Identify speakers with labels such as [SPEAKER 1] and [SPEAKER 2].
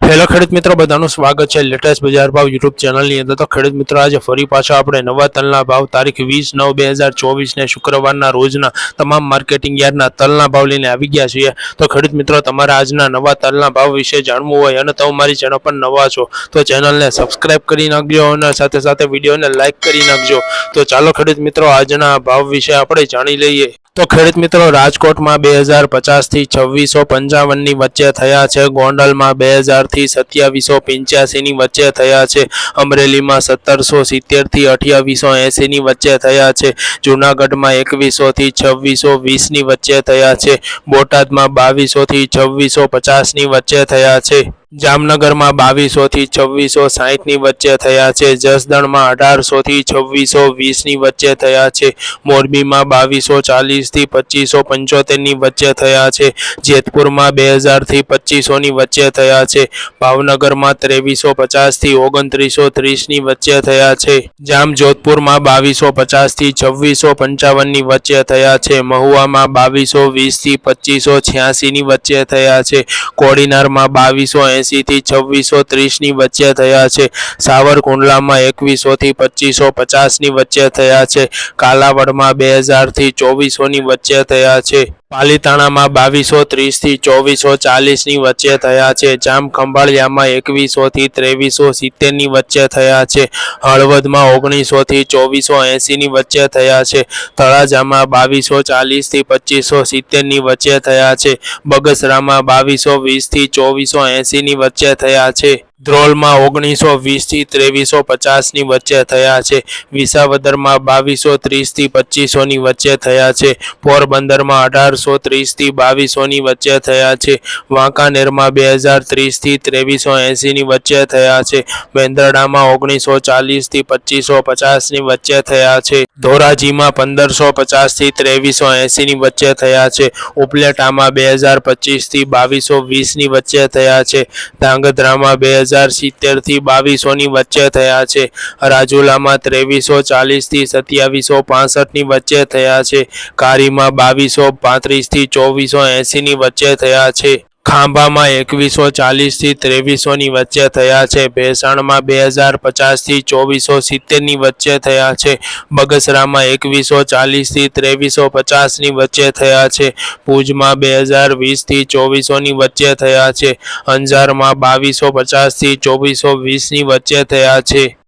[SPEAKER 1] Hello ખેડૂત મિત્રો, બધાનું સ્વાગત છે લેટેસ્ટ બજાર ભાવ યુટ્યુબ ચેનલની અંદર। તો ખેડૂત મિત્રો, આજે ફરી પાછા આપણે નવા તલના ભાવ તારીખ 20/9/2024 ને શુક્રવારના રોજના તમામ માર્કેટિંગ યાર્ડના તલના ભાવ લઈને આવી ગયા છીએ। તો ખેડૂત મિત્રો, તમારે આજના નવા તલના ભાવ વિશે જાણવું હોય અને તમે મારી ચેનલ પર નવા છો તો ચેનલને સબસ્ક્રાઇબ કરી નાખજો અને સાથે સાથે વિડીયોને લાઇક કરી નાખજો। તો ચાલો ખેડૂત મિત્રો, આજના ભાવ વિશે આપણે જાણી લઈએ। તો ખેડૂત મિત્રો, રાજકોટમાં 2050 થી 2655 ની વચ્ચે થયા છે। ગોંડલમાં 2000 થી 2785 ની વચ્ચે થયા છે। અમરેલીમાં 1770 થી 2880 ની વચ્ચે થયા છે। જૂનાગઢમાં 2100 થી 2620 ની વચ્ચે થયા છે। બોટાદમાં 2200 થી 2650 ની વચ્ચે થયા છે। જામનગરમાં 2200 થી 2660 ની વચ્ચે થયા છે। જસદણમાં 1800 થી 2620 ની વચ્ચે થયા છે। મોરબીમાં 2240 થી 2575 ની વચ્ચે થયા છે। જેતપુરમાં 2000 થી 2500 ની વચ્ચે થયા છે। ભાવનગરમાં 2350 થી 2930 ની વચ્ચે થયા છે। જામજોધપુરમાં 2250 થી 2655 ની વચ્ચે થયા છે। મહુવામાં 2220 થી 2586 ની વચ્ચે થયા છે। કોડીનારમાં 2280 થી 2630 ની વચ્ચે થયા છે। સાવરકુંડલામાં 2100 થી 2550 ની વચ્ચે થયા છે। કાલાવડમાં 2000 થી 2400 ની વચ્ચે થયા છે। પાલીતાણામાં 2230 થી 2440 ની વચ્ચે થયા છે। જામખંભાળિયામાં 2100 થી 2370 ની વચ્ચે થયા છે। હળવદમાં 1900 થી 2480 ની વચ્ચે થયા છે। તળાજામાં 2240 થી 2570 ની વચ્ચે થયા છે। બગસરામાં 2220 થી 2480 ની વચ્ચે થયા છે। ધ્રોલમાં 1920 થી 2350 ની વચ્ચે થયા છે। વિસાવદરમાં 2230 થી 2500 ની વચ્ચે થયા છે। પોરબંદરમાં 1830 થી 2200 ની વચ્ચે થયા છે। વાંકાનેરમાં 2030 થી 2380 ની વચ્ચે થયા છે। મેંદરડામાં 1940 થી 2550 ની વચ્ચે થયા છે। ધોરાજીમાં 1550 થી 2380 ની વચ્ચે થયા છે। ઉપલેટામાં 2025 થી 2220 ની વચ્ચે થયા છે। ધાંગધ્રામાં 2070 થી 2200 ની વચ્ચે થયા છે। રાજુલામાં 2340 થી 2765 ની વચ્ચે થયા છે। કારીમાં 2235 થી 2480 ની વચ્ચે થયા છે। ખાંભામાં 2140 થી 2300 ની વચ્ચે થયા છે। ભેસાણમાં 2050 થી 2470 ની વચ્ચે થયા છે। બગસરામાં 2140 થી 2350 ની વચ્ચે થયા છે। ભુજમાં 2020 થી 2400 ની વચ્ચે થયા છે। અંજારમાં 2250 થી 2420 ની વચ્ચે થયા છે।